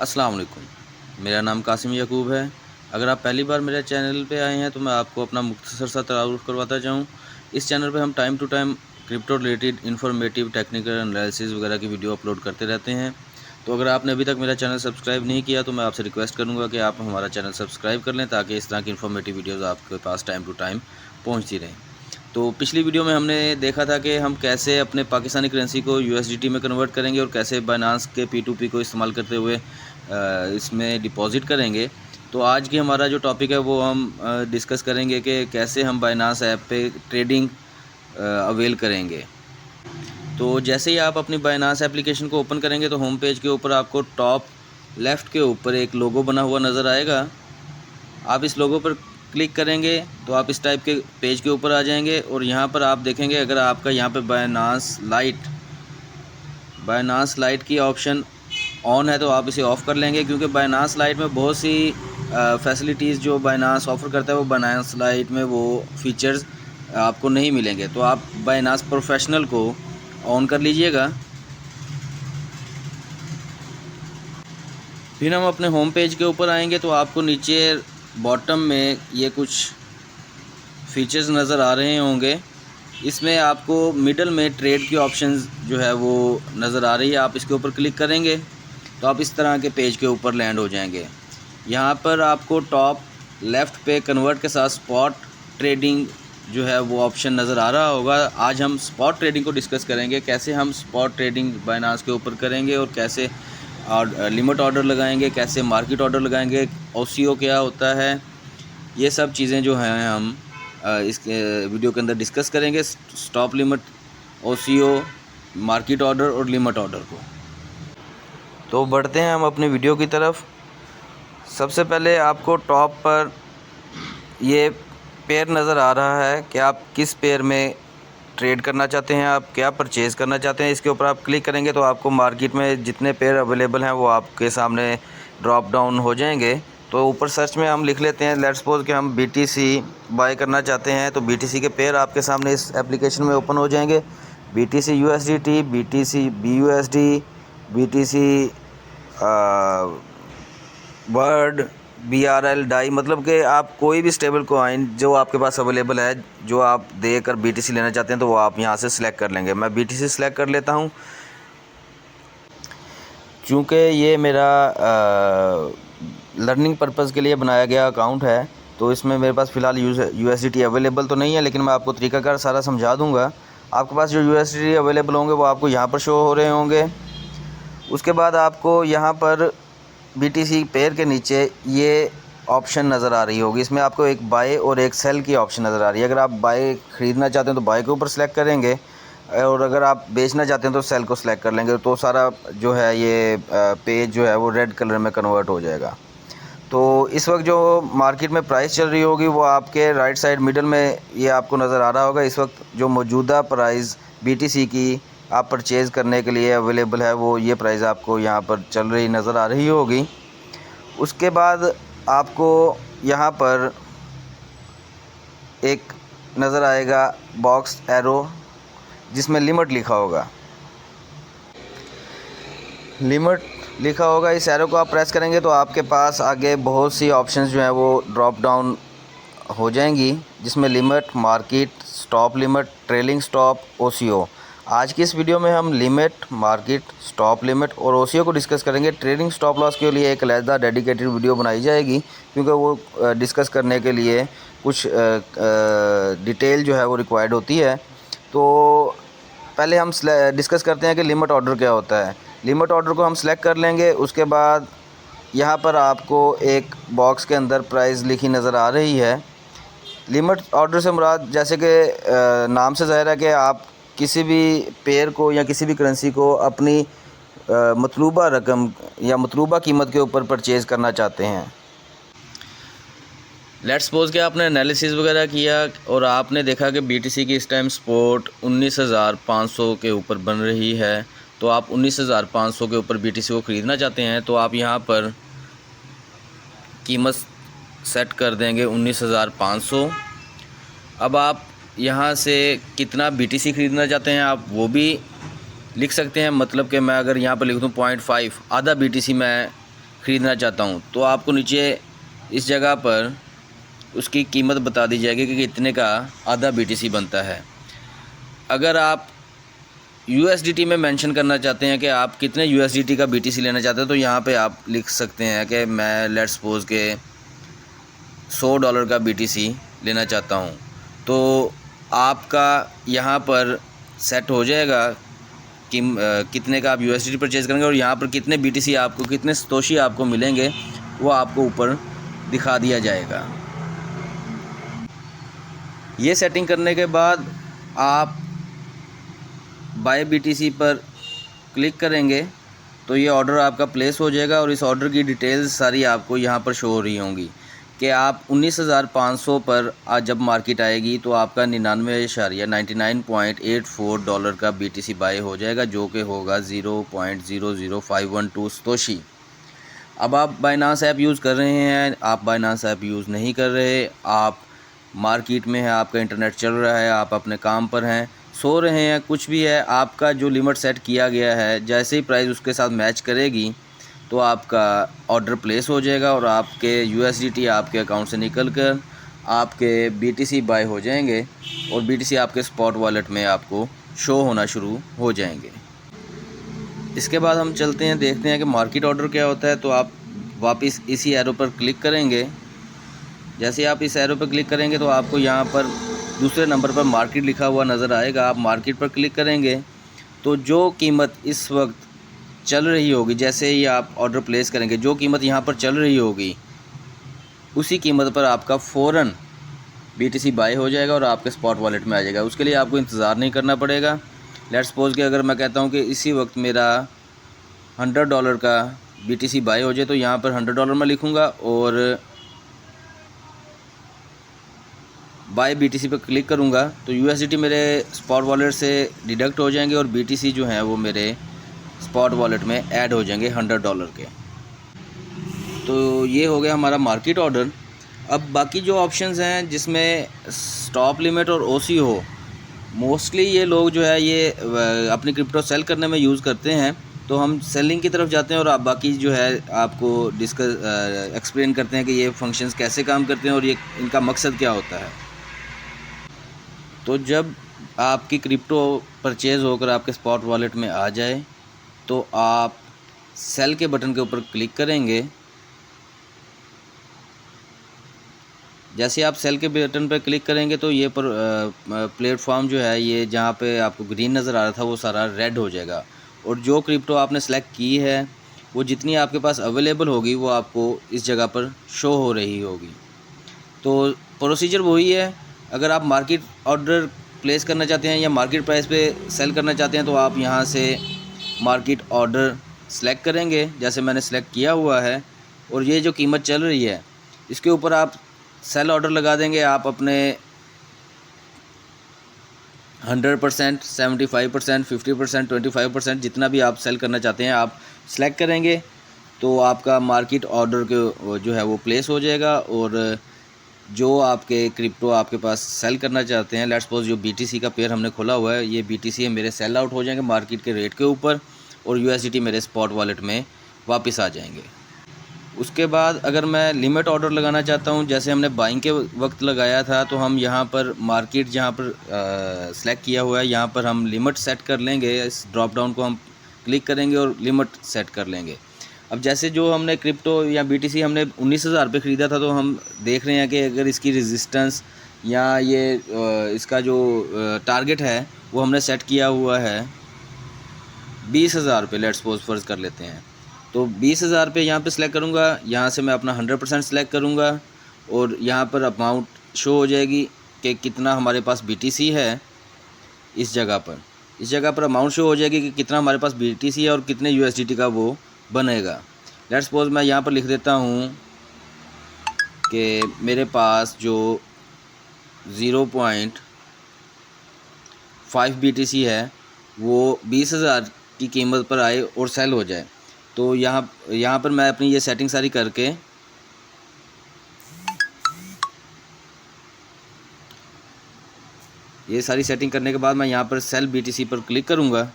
अस्सलाम वालेकुम। मेरा नाम कासिम याकूब है। अगर आप पहली बार मेरे चैनल पे आए हैं तो मैं आपको अपना मुख्तसर सा तारुफ़ करवाता जाऊँ। इस चैनल पे हम time to time crypto related informative technical analysis वगैरह की वीडियो अपलोड करते रहते हैं। तो अगर आपने अभी तक मेरा चैनल सब्सक्राइब नहीं किया तो मैं आपसे रिक्वेस्ट करूँगा कि आप हमारा चैनल सब्सक्राइब कर लें, ताकि इस तरह की इन्फॉर्मेटिव वीडियोज़ आपके पास टाइम टू टाइम पहुँचती रहें। तो पिछली वीडियो में हमने देखा था कि हम कैसे अपने पाकिस्तानी करेंसी को यूएसडीटी में कन्वर्ट करेंगे और कैसे बाइनेंस के P2P को इस्तेमाल करते हुए इसमें डिपॉज़िट करेंगे। तो आज की हमारा जो टॉपिक है वो हम डिस्कस करेंगे कि कैसे हम बाइनेंस ऐप पे ट्रेडिंग अवेल करेंगे। तो जैसे ही आप अपनी बाइनेंस एप्लीकेशन को ओपन करेंगे तो होम पेज के ऊपर आपको टॉप लेफ़्ट के ऊपर एक लोगो बना हुआ नज़र आएगा। आप इस लोगो पर क्लिक करेंगे तो आप इस टाइप के पेज के ऊपर आ जाएंगे और यहाँ पर आप देखेंगे, अगर आपका यहाँ पे बाइनेंस लाइट की ऑप्शन ऑन है तो आप इसे ऑफ़ कर लेंगे, क्योंकि बाइनेंस लाइट में बहुत सी फैसिलिटीज़ जो बाइनेंस ऑफ़र करता है वो बाइनेंस लाइट में वो फीचर्स आपको नहीं मिलेंगे। तो आप बाइनेंस प्रोफेशनल को ऑन कर लीजिएगा। फिर हम अपने होम पेज के ऊपर आएंगे तो आपको नीचे बॉटम में ये कुछ फीचर्स नज़र आ रहे होंगे। इसमें आपको मिडल में ट्रेड की ऑप्शंस जो है वो नज़र आ रही है। आप इसके ऊपर क्लिक करेंगे तो आप इस तरह के पेज के ऊपर लैंड हो जाएंगे। यहाँ पर आपको टॉप लेफ़्ट पे कन्वर्ट के साथ स्पॉट ट्रेडिंग जो है वो ऑप्शन नज़र आ रहा होगा। आज हम स्पॉट ट्रेडिंग को डिस्कस करेंगे, कैसे हम स्पॉट ट्रेडिंग बाइनेंस के ऊपर करेंगे और कैसे लिमिट ऑर्डर लगाएंगे, कैसे मार्केट ऑर्डर लगाएंगे, ओसीओ क्या होता है। ये सब चीज़ें जो हैं हम इस वीडियो के अंदर डिस्कस करेंगे, stop limit, OCO, market order और लिमिट ऑर्डर को। तो बढ़ते हैं हम अपने वीडियो की तरफ। सबसे पहले आपको टॉप पर ये पेयर नज़र आ रहा है कि आप किस पेयर में ट्रेड करना चाहते हैं, आप क्या परचेज़ करना चाहते हैं। इसके ऊपर आप क्लिक करेंगे तो आपको मार्केट में जितने पेयर अवेलेबल हैं वो आपके सामने ड्रॉप डाउन हो जाएंगे। तो ऊपर सर्च में हम लिख लेते हैं, लेट्स सपोज कि हम BTC बाय करना चाहते हैं, तो BTC के पेयर आपके सामने इस एप्लीकेशन में ओपन हो जाएंगे। BTC USDT, BTC BUSD, BTC वर्ड, BRL डाई, मतलब कि आप कोई भी स्टेबल कॉइन जो आपके पास अवेलेबल है, जो आप देकर BTC लेना चाहते हैं, तो वो आप यहाँ से सिलेक्ट कर लेंगे। मैं BTC सिलेक्ट कर लेता हूँ। चूँकि ये मेरा लर्निंग पर्पज़ के लिए बनाया गया अकाउंट है, तो इसमें मेरे पास फ़िलहाल USDT अवेलेबल तो नहीं है, लेकिन मैं आपको तरीकाकार सारा समझा दूँगा। आपके पास जो USDT अवेलेबल होंगे वो आपको यहाँ पर शो हो रहे होंगे। उसके बाद आपको यहाँ पर BTC पेयर के नीचे ये ऑप्शन नज़र आ रही होगी। इसमें आपको एक बाय और एक सेल की ऑप्शन नज़र आ रही है। अगर आप बाय ख़रीदना चाहते हैं तो बाय के ऊपर सेलेक्ट करेंगे, और अगर आप बेचना चाहते हैं तो सेल को सिलेक्ट कर लेंगे। तो सारा जो है ये पेज जो है वो रेड कलर में कन्वर्ट हो जाएगा। तो इस वक्त जो मार्केट में प्राइस चल रही होगी वो आपके राइट साइड मिडल में ये आपको नज़र आ रहा होगा। इस वक्त जो मौजूदा प्राइस BTC की आप परचेज़ करने के लिए अवेलेबल है वो ये प्राइस आपको यहाँ पर चल रही नज़र आ रही होगी। उसके बाद आपको यहाँ पर एक नज़र आएगा बॉक्स एरो, जिसमें लिमिट लिखा होगा। इस एरो को आप प्रेस करेंगे तो आपके पास आगे बहुत सी ऑप्शंस जो हैं वो ड्रॉप डाउन हो जाएंगी, जिसमें limit, market, stop limit, trailing stop, OCO. आज की इस वीडियो में हम लिमिट, मार्केट, स्टॉप लिमिट और ओसीओ को डिस्कस करेंगे। ट्रेडिंग स्टॉप लॉस के लिए एक अलहदा डेडिकेटेड वीडियो बनाई जाएगी, क्योंकि वो डिस्कस करने के लिए कुछ डिटेल जो है वो रिक्वायर्ड होती है। तो पहले हम डिस्कस करते हैं कि लिमिट ऑर्डर क्या होता है। लिमिट ऑर्डर को हम सेलेक्ट कर लेंगे। उसके बाद यहाँ पर आपको एक बॉक्स के अंदर प्राइस लिखी नज़र आ रही है। लिमिट ऑर्डर से मुराद, जैसे कि नाम से ज़ाहिर है कि आप किसी भी पेयर को या किसी भी करेंसी को अपनी मतलूबा रकम या मतलूबा कीमत के ऊपर परचेज़ करना चाहते हैं। लेट्स सपोज़ कि आपने एनालिसिस वगैरह किया और आपने देखा कि BTC की इस टाइम स्पॉट 19,500 के ऊपर बन रही है, तो आप 19,500 के ऊपर BTC को ख़रीदना चाहते हैं। तो आप यहाँ पर कीमत सेट कर देंगे 19,500। अब आप यहाँ से कितना BTC ख़रीदना चाहते हैं आप वो भी लिख सकते हैं। मतलब कि मैं अगर यहाँ पर लिख दूँ 0.5, आधा BTC मैं ख़रीदना चाहता हूँ, तो आपको नीचे इस जगह पर उसकी कीमत बता दी जाएगी कि कितने का आधा BTC बनता है। अगर आप USDT में मेंशन करना चाहते हैं कि आप कितने USDT का BTC लेना चाहते हैं, तो यहाँ पे आप लिख सकते हैं कि मैं लेट्स सपोज़ के $100 का BTC लेना चाहता हूँ। तो आपका यहाँ पर सेट हो जाएगा कि कितने का आप USDT परचेज़ करेंगे और यहाँ पर कितने BTC आपको, कितने सतोशी आपको मिलेंगे, वो आपको ऊपर दिखा दिया जाएगा। ये सेटिंग करने के बाद आप बाय BTC पर क्लिक करेंगे तो ये ऑर्डर आपका प्लेस हो जाएगा और इस ऑर्डर की डिटेल्स सारी आपको यहाँ पर शो हो रही होंगी कि आप 19,500 पर आज जब मार्केट आएगी तो आपका 99.84 का BTC बाय हो जाएगा, जो कि होगा 0.00512 सतोशी। अब आप बाइनांस ऐप यूज़ कर रहे हैं, आप बाइनांस ऐप यूज़ नहीं कर रहे, आप मार्केट में हैं, आपका इंटरनेट चल रहा है, आप अपने काम पर हैं, सो रहे हैं, कुछ भी है, आपका जो लिमिट सेट किया गया है जैसे ही प्राइस उसके साथ मैच करेगी तो आपका ऑर्डर प्लेस हो जाएगा और आपके USDT आपके अकाउंट से निकल कर आपके BTC बाय हो जाएंगे और BTC आपके स्पॉट वॉलेट में आपको शो होना शुरू हो जाएंगे। इसके बाद हम चलते हैं, देखते हैं कि मार्केट ऑर्डर क्या होता है। तो आप वापस इसी एरो पर क्लिक करेंगे। जैसे आप इस एरो पर क्लिक करेंगे तो आपको यहाँ पर दूसरे नंबर पर मार्केट लिखा हुआ नज़र आएगा। आप मार्केट पर क्लिक करेंगे तो जो कीमत इस वक्त चल रही होगी, जैसे ही आप ऑर्डर प्लेस करेंगे, जो कीमत यहाँ पर चल रही होगी उसी कीमत पर आपका फ़ौरन BTC बाय हो जाएगा और आपके स्पॉट वॉलेट में आ जाएगा। उसके लिए आपको इंतज़ार नहीं करना पड़ेगा। लेट्स सपोज़ कि अगर मैं कहता हूँ कि इसी वक्त मेरा $100 का BTC बाय हो जाए, तो यहाँ पर $100 मैं लिखूँगा और बाय BTC पर क्लिक करूँगा तो USDT मेरे स्पॉट वॉलेट से डिडक्ट हो जाएंगे और BTC जो हैं वो मेरे स्पॉट वॉलेट में ऐड हो जाएंगे $100 के। तो ये हो गया हमारा मार्केट ऑर्डर। अब बाकी जो ऑप्शंस हैं जिसमें स्टॉप लिमिट और OC हो, मोस्टली ये लोग जो है ये अपनी क्रिप्टो सेल करने में यूज़ करते हैं। तो हम सेलिंग की तरफ जाते हैं और आप बाकी जो है आपको एक्सप्लेन करते हैं कि ये फंक्शंस कैसे काम करते हैं और ये इनका मकसद क्या होता है। तो जब आपकी क्रिप्टो परचेज़ होकर आपके स्पॉट वॉलेट में आ जाए तो आप सेल के बटन के ऊपर क्लिक करेंगे। जैसे आप सेल के बटन पर क्लिक करेंगे तो ये प्लेटफॉर्म जो है ये जहाँ पे आपको ग्रीन नज़र आ रहा था वो सारा रेड हो जाएगा और जो क्रिप्टो आपने सेलेक्ट की है वो जितनी आपके पास अवेलेबल होगी वो आपको इस जगह पर शो हो रही होगी। तो प्रोसीजर वही है। अगर आप मार्केट ऑर्डर प्लेस करना चाहते हैं या मार्केट प्राइस पे सेल करना चाहते हैं तो आप यहाँ से मार्केट ऑर्डर सेलेक्ट करेंगे, जैसे मैंने सेलेक्ट किया हुआ है, और ये जो कीमत चल रही है इसके ऊपर आप सेल ऑर्डर लगा देंगे। आप अपने 100%, 75%, 50%, 25% जितना भी आप सेल करना चाहते हैं आप सेलेक्ट करेंगे तो आपका मार्केट ऑर्डर के जो है वो प्लेस हो जाएगा और जो आपके क्रिप्टो आपके पास सेल करना चाहते हैं, लेट्स सपोज जो BTC का पेयर हमने खोला हुआ है ये BTC है, मेरे सेल आउट हो जाएंगे मार्केट के रेट के ऊपर और USDT मेरे स्पॉट वॉलेट में वापस आ जाएंगे। उसके बाद अगर मैं लिमिट ऑर्डर लगाना चाहता हूं, जैसे हमने बाइंग के वक्त लगाया था, तो हम यहां पर मार्केट जहां पर सेलेक्ट किया हुआ है यहां पर हम लिमिट सेट कर लेंगे। इस ड्रॉप डाउन को हम क्लिक करेंगे और लिमिट सेट कर लेंगे। अब जैसे जो हमने क्रिप्टो या BTC हमने 19,000 पे ख़रीदा था, तो हम देख रहे हैं कि अगर इसकी रेजिस्टेंस या ये इसका जो टारगेट है वो हमने सेट किया हुआ है 20,000 पे, लेट्स सपोज फ़र्ज़ कर लेते हैं। तो 20,000 पे यहाँ पे सिलेक्ट करूँगा, यहाँ से मैं अपना 100% सिलेक्ट करूँगा और यहाँ पर अमाउंट शो हो जाएगी कि कितना हमारे पास BTC है। इस जगह पर अमाउंट शो हो जाएगी कि कितना हमारे पास BTC है और कितने USDT का वो बनेगा। लेट्स सपोज मैं यहाँ पर लिख देता हूँ कि मेरे पास जो 0.5 BTC है वो 20,000 की कीमत पर आए और सेल हो जाए। तो यहाँ पर मैं अपनी ये सेटिंग सारी करके ये सारी सेटिंग करने के बाद मैं यहाँ पर सेल BTC पर क्लिक करूँगा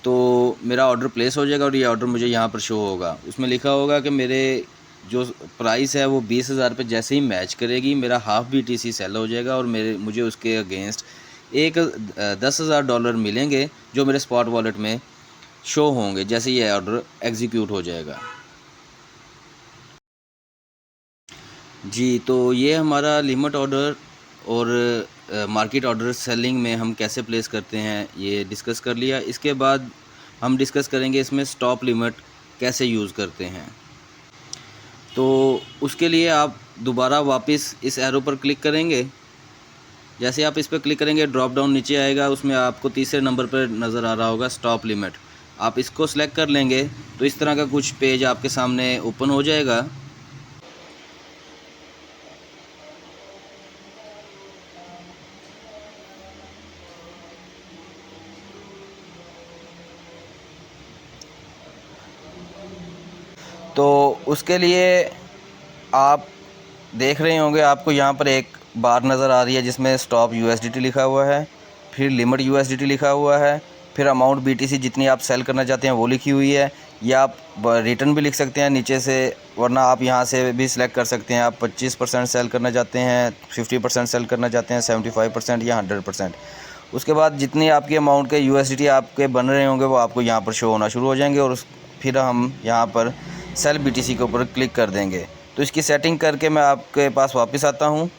तो मेरा ऑर्डर प्लेस हो जाएगा और ये ऑर्डर मुझे यहाँ पर शो होगा। उसमें लिखा होगा कि मेरे जो प्राइस है वो 20,000 पे जैसे ही मैच करेगी मेरा हाफ़ BTC सेल हो जाएगा और मुझे उसके अगेंस्ट एक $10,000 मिलेंगे जो मेरे स्पॉट वॉलेट में शो होंगे जैसे ये ऑर्डर एग्जीक्यूट हो जाएगा। जी, तो ये हमारा लिमिट ऑर्डर और मार्केट ऑर्डर सेलिंग में हम कैसे प्लेस करते हैं ये डिस्कस कर लिया। इसके बाद हम डिस्कस करेंगे इसमें स्टॉप लिमिट कैसे यूज़ करते हैं। तो उसके लिए आप दोबारा वापस इस एरो पर क्लिक करेंगे। जैसे आप इस पर क्लिक करेंगे ड्रॉप डाउन नीचे आएगा, उसमें आपको तीसरे नंबर पर नज़र आ रहा होगा स्टॉप लिमिट। आप इसको सेलेक्ट कर लेंगे तो इस तरह का कुछ पेज आपके सामने ओपन हो जाएगा। तो उसके लिए आप देख रहे होंगे आपको यहाँ पर एक बार नज़र आ रही है जिसमें स्टॉप USDT लिखा हुआ है, फिर लिमिट USDT लिखा हुआ है, फिर अमाउंट BTC जितनी आप सेल करना चाहते हैं वो लिखी हुई है। या आप रिटर्न भी लिख सकते हैं नीचे से, वरना आप यहाँ से भी सिलेक्ट कर सकते हैं। आप 25% सेल करना चाहते हैं, 50% सेल करना चाहते हैं, 75% या 100%। उसके बाद जितनी आपकी अमाउंट के USDT आपके बन रहे होंगे वो आपको यहाँ पर शो होना शुरू हो जाएंगे और फिर हम यहाँ पर सेल BTC के ऊपर क्लिक कर देंगे। तो इसकी सेटिंग करके मैं आपके पास वापस आता हूँ।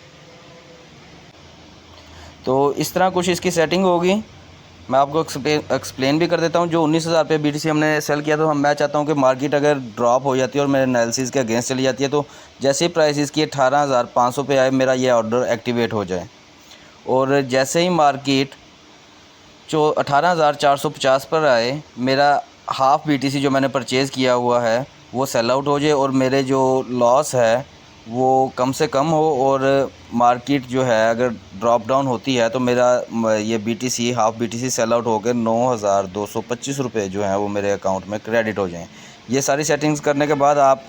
तो इस तरह कुछ इसकी सेटिंग होगी। मैं आपको एक्सप्लेन भी कर देता हूँ। जो 19,000 पे BTC हमने सेल किया, तो मैं चाहता हूँ कि मार्केट अगर ड्रॉप हो जाती है और मेरे एनालिसिस के अगेंस्ट चली जाती है, तो जैसे ही प्राइस इसकी 18,500 पे आए मेरा ये ऑर्डर एक्टिवेट हो जाए। और जैसे ही मार्केट जो 18,450 पर आए मेरा हाफ़ BTC जो मैंने परचेज़ किया हुआ है वो सेल आउट हो जाए और मेरे जो लॉस है वो कम से कम हो। और मार्केट जो है अगर ड्रॉप डाउन होती है तो मेरा ये BTC half BTC sell out हो कर 9,225 रुपये जो हैं वो मेरे अकाउंट में क्रेडिट हो जाएं। ये सारी सेटिंग्स करने के बाद आप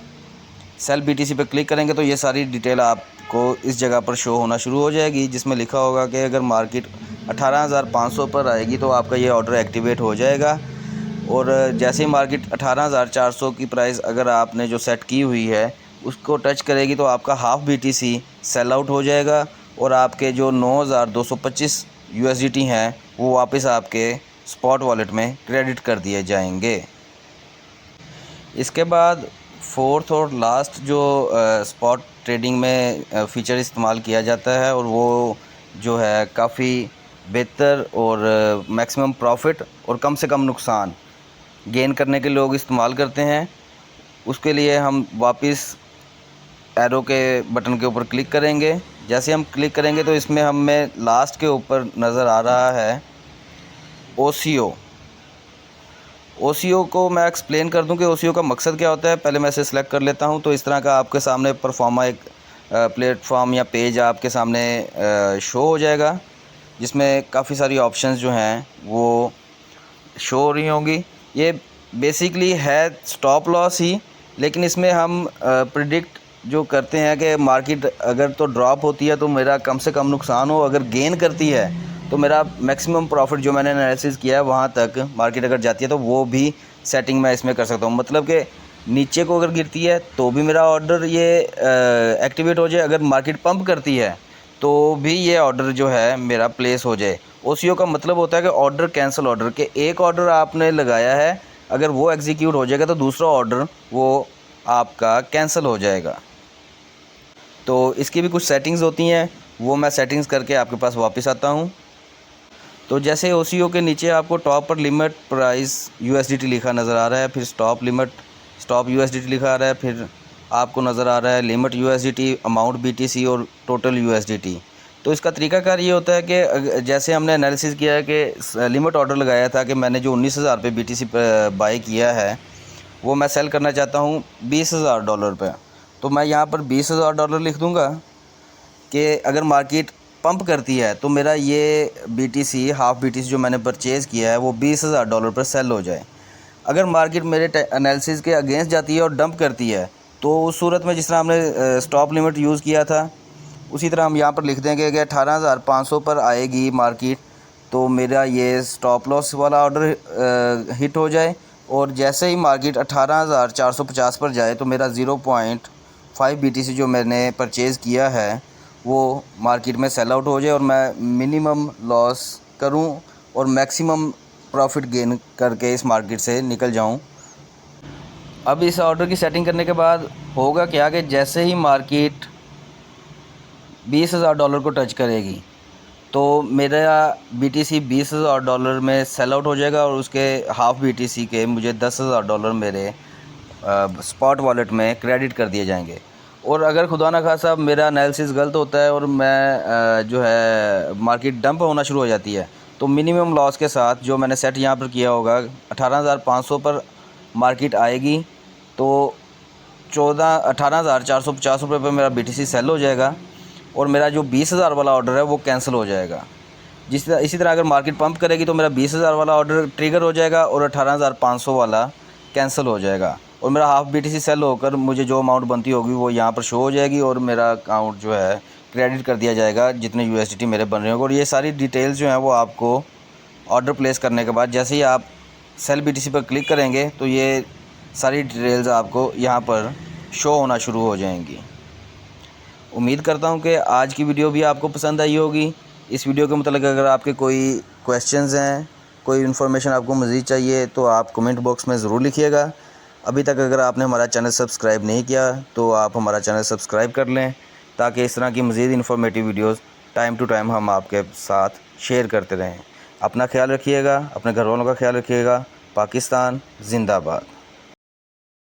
सेल BTC पे क्लिक करेंगे तो ये सारी डिटेल आपको इस जगह पर शो होना शुरू हो जाएगी, जिसमें लिखा होगा कि अगर मार्केट 18,500 पर आएगी तो आपका ये ऑर्डर एक्टिवेट हो जाएगा। और जैसे ही मार्केट 18,400 की प्राइस अगर आपने जो सेट की हुई है उसको टच करेगी तो आपका हाफ़ BTC सेल आउट हो जाएगा और आपके जो 9,225 USDT हैं वो वापस आपके स्पॉट वॉलेट में क्रेडिट कर दिए जाएंगे। इसके बाद फोर्थ और लास्ट जो स्पॉट ट्रेडिंग में फ़ीचर इस्तेमाल किया जाता है और वो जो है काफ़ी बेहतर और मैक्सिमम प्रॉफिट और कम से कम नुकसान गेन करने के लोग इस्तेमाल करते हैं। उसके लिए हम वापस एरो के बटन के ऊपर क्लिक करेंगे। जैसे हम क्लिक करेंगे तो इसमें हमें लास्ट के ऊपर नज़र आ रहा है OCO को मैं एक्सप्लेन कर दूं कि OCO का मकसद क्या होता है। पहले मैं इसे सिलेक्ट कर लेता हूं। तो इस तरह का आपके सामने परफॉर्मा एक प्लेटफॉर्म या पेज आपके सामने शो हो जाएगा जिसमें काफ़ी सारी ऑप्शंस जो हैं वो शो हो रही होंगी। ये बेसिकली है स्टॉप लॉस ही, लेकिन इसमें हम प्रिडिक्ट जो करते हैं कि मार्केट अगर तो ड्रॉप होती है तो मेरा कम से कम नुकसान हो, अगर गेन करती है तो मेरा मैक्सिमम प्रॉफिट जो मैंने एनालिसिस किया है वहाँ तक मार्केट अगर जाती है तो वो भी सेटिंग मैं इसमें कर सकता हूँ। मतलब कि नीचे को अगर गिरती है तो भी मेरा ऑर्डर ये एक्टिवेट हो जाए, अगर मार्केट पंप करती है तो भी ये ऑर्डर जो है मेरा प्लेस हो जाए। OCO का मतलब होता है कि ऑर्डर कैंसिल ऑर्डर, के एक ऑर्डर आपने लगाया है अगर वो एग्जीक्यूट हो जाएगा तो दूसरा ऑर्डर वो आपका कैंसिल हो जाएगा। तो इसकी भी कुछ सेटिंग्स होती हैं, वो मैं सेटिंग्स करके आपके पास वापस आता हूँ। तो जैसे OCO के नीचे आपको टॉप पर लिमिट प्राइस USDT लिखा नज़र आ रहा है, फिर स्टॉप USDT लिखा आ रहा है, फिर आपको नज़र आ रहा है लिमिट USDT, अमाउंट BTC और टोटल USDT। तो इसका तरीकाकार ये होता है कि जैसे हमने एनालिसिस किया है कि लिमिट ऑर्डर लगाया था कि मैंने जो 19,000 पे BTC बाई किया है वो मैं सेल करना चाहता हूँ $20,000 पे। तो मैं यहाँ पर $20,000 लिख दूँगा कि अगर मार्केट पंप करती है तो मेरा ये BTC हाफ़ BTC जो मैंने परचेज़ किया है वो $20,000 पर सेल हो जाए। अगर मार्केट मेरे एनालिसिस के अगेंस्ट जाती है और डंप करती है तो उस सूरत में जिस तरह हमने स्टॉप लिमिट यूज़ किया था उसी तरह हम यहाँ पर लिख देंगे कि 18,500 पर आएगी मार्केट तो मेरा ये स्टॉप लॉस वाला ऑर्डर हिट हो जाए, और जैसे ही मार्केट 18,450 पर जाए तो मेरा 0.5 BTC जो मैंने परचेज़ किया है वो मार्केट में सेल आउट हो जाए और मैं मिनिमम लॉस करूं और मैक्सिमम प्रॉफिट गेन करके इस मार्केट से निकल जाऊं। अब इस ऑर्डर की सेटिंग करने के बाद होगा क्या कि जैसे ही मार्केट $20,000 को टच करेगी तो मेरा BTC $20,000 में सेल आउट हो जाएगा, और उसके हाफ़ BTC के मुझे $10,000 मेरे स्पॉट वॉलेट में क्रेडिट कर दिए जाएंगे। और अगर खुदा ना खासा मेरा एनालिसिस गलत होता है और मैं जो है मार्केट डंप होना शुरू हो जाती है, तो मिनिमम लॉस के साथ जो मैंने सेट यहाँ पर किया होगा 18,500 पर मार्केट आएगी तो 18,450 रुपये पर मेरा BTC सेल हो जाएगा, और मेरा जो 20,000 वाला ऑर्डर है वो कैंसिल हो जाएगा। इसी तरह अगर मार्केट पंप करेगी तो मेरा 20,000 वाला ऑर्डर ट्रिगर हो जाएगा और 18,500 वाला कैंसिल हो जाएगा, और मेरा हाफ़ BTC सेल होकर मुझे जो अमाउंट बनती होगी वो यहाँ पर शो हो जाएगी, और मेरा अकाउंट जो है क्रेडिट कर दिया जाएगा जितने USDT मेरे बन रहे होंगे। और ये सारी डिटेल्स जो हैं वो आपको ऑर्डर प्लेस करने के बाद जैसे ही आप सेल BTC पर क्लिक करेंगे तो ये सारी डिटेल्स आपको यहाँ पर शो होना शुरू हो जाएंगी। उम्मीद करता हूँ कि आज की वीडियो भी आपको पसंद आई होगी। इस वीडियो के मतलब अगर आपके कोई क्वेश्चंस हैं, कोई इन्फॉर्मेशन आपको मज़ीद चाहिए तो आप कमेंट बॉक्स में ज़रूर लिखिएगा। अभी तक अगर आपने हमारा चैनल सब्सक्राइब नहीं किया तो आप हमारा चैनल सब्सक्राइब कर लें, ताकि इस तरह की मज़ीद informative videos time to time हम आपके साथ शेयर करते रहें। अपना ख्याल रखिएगा, अपने घर वालों का ख्याल रखिएगा। पाकिस्तान जिंदाबाद।